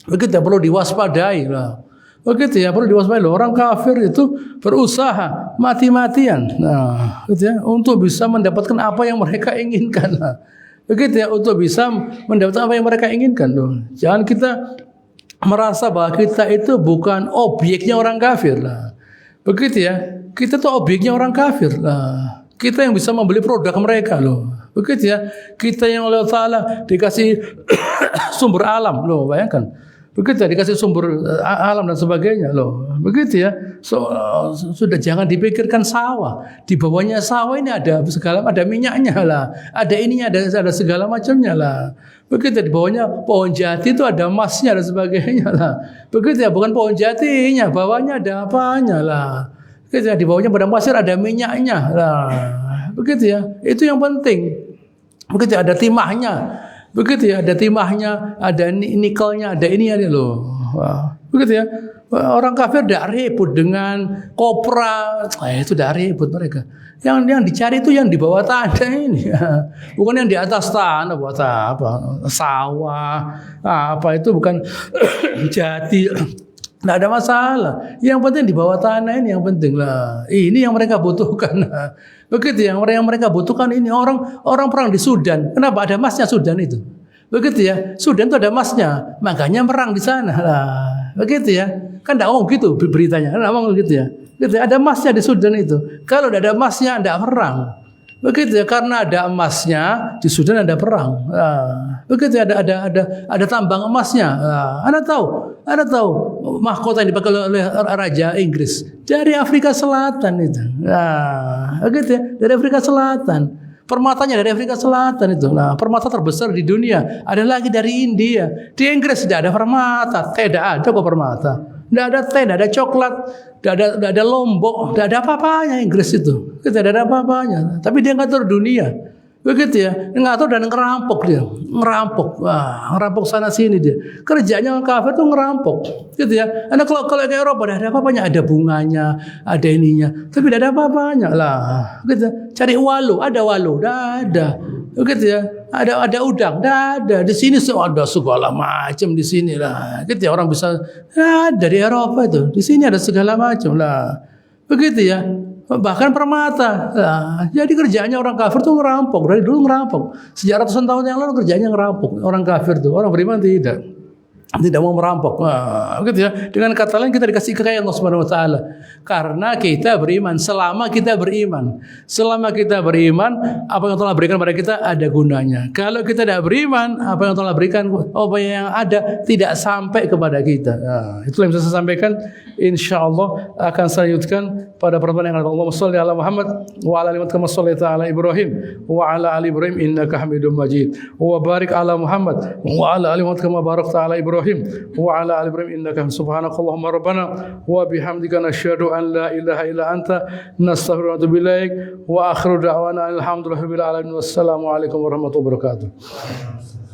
Begitu ya, perlu diwaspadai lah. Begitu ya, perlu diwaspadai. Orang kafir itu berusaha mati-matian, nah, gitu ya, untuk bisa mendapatkan apa yang mereka inginkan. Lah. Begitu ya, untuk bisa mendapatkan apa yang mereka inginkan. Loh. Jangan kita merasa bahwa kita itu bukan objeknya orang kafir lah. Begitu ya. Kita tuh objeknya orang kafir. Nah, kita yang bisa membeli produk mereka loh. Begitu ya. Kita yang oleh Allah Ta'ala dikasih sumber alam loh, bayangkan. Begitu ya, dikasih sumber alam dan sebagainya loh. Begitu ya. Sudah jangan dipikirkan sawah. Di bawahnya sawah ini ada segala, ada minyaknya lah. Ada ininya, ada segala macamnya lah. Begitu ya, di bawahnya pohon jati itu ada emasnya dan sebagainya lah. Begitu ya, bukan pohon jatinya, bawahnya ada apanya lah. Begitu ya, di bawahnya pada pasir ada minyaknya. Nah, begitu ya. Itu yang penting. Begitu ya, ada timahnya. Begitu ya, ada timahnya, ada nikelnya, ada ini loh. Wah, begitu ya. Orang kafir tidak ribut dengan kopra. Itu tidak ribut mereka. Yang dicari itu yang di bawah tanah ini. Bukan yang di atas tanah buat apa? Sawah. Apa itu bukan jati. Tidak ada masalah. Yang penting di bawah tanah ini yang penting lah. Ini yang mereka butuhkan. Begitu yang mereka butuhkan ini orang perang di Sudan. Kenapa ada emasnya Sudan itu? Begitu ya. Sudan itu ada emasnya, makanya perang di sana lah. Begitu ya. Kan tidak ngomong gitu beritanya. Tidak ngomong gitu ya. Gitu ya. Ada emasnya di Sudan itu. Kalau tidak ada emasnya tidak perang. Begitu ya, karena ada emasnya di Sudan ada perang. Begitu ya, ada tambang emasnya. Anda tahu mahkota yang dipakai oleh Raja Inggris dari Afrika Selatan itu. Begitu ya, dari Afrika Selatan. Permatanya dari Afrika Selatan itu. Nah, permata terbesar di dunia. Ada lagi dari India. Di Inggris tidak ada permata, tidak ada kok permata. Tidak ada teh, tidak ada coklat, tidak ada lombok, tidak ada apa-apanya Inggris itu. Tidak ada apa-apanya. Tapi dia ngatur dunia. Begitu ya. Ngatur dan ngerampok dia. Ngerampok sana sini dia. Kerjanya kafir itu ngerampok. Gitu ya. Karena kalau ke Eropa ada apa-apanya, ada bunganya, ada ininya. Tapi tidak ada apa-apanya lah. Gitu ya. Cari walu, ada walu, tidak ada. Begitu ya. Ada udang, tidak ada. Di sini ada segala macam di sini lah. Gitu ya, orang bisa dari Eropa itu. Di sini ada segala macam lah. Begitu ya. Bahkan permata. Nah, jadi kerjanya orang kafir tuh ngerampok. Dari dulu ngerampok. Sejak ratusan tahun yang lalu kerjanya ngerampok. Orang kafir tuh, orang beriman tidak mau merampok. Gitu ya. Dengan kata lain kita dikasih kekayaan Allah Subhanahu wa taala. Karena kita beriman, selama kita beriman, apa yang Allah berikan pada kita ada gunanya. Kalau kita tidak beriman, apa yang Allah berikan, apa yang ada tidak sampai kepada kita. Itulah yang bisa saya sampaikan. Insyaallah akan saya lanjutkan pada pertemuan yang akan datang. Allahumma shalli ala Muhammad wa ala ali Muhammad kama shallaita ala Ibrahim wa ala ali Ibrahim innaka Hamidum Majid. Wa barik ala Muhammad wa ala ali Muhammad kama barakta ala Ibrahim wa ala ali Ibrahim innaka subhanakallahumma rabbana wa bihamdika nasyhadu an la ilaha illa anta nastaghfiruka wa natubu ilaik wa akhiru da'wana alhamdulillahi rabbil alamin wassalamu alaikum warahmatullahi wabarakatuh.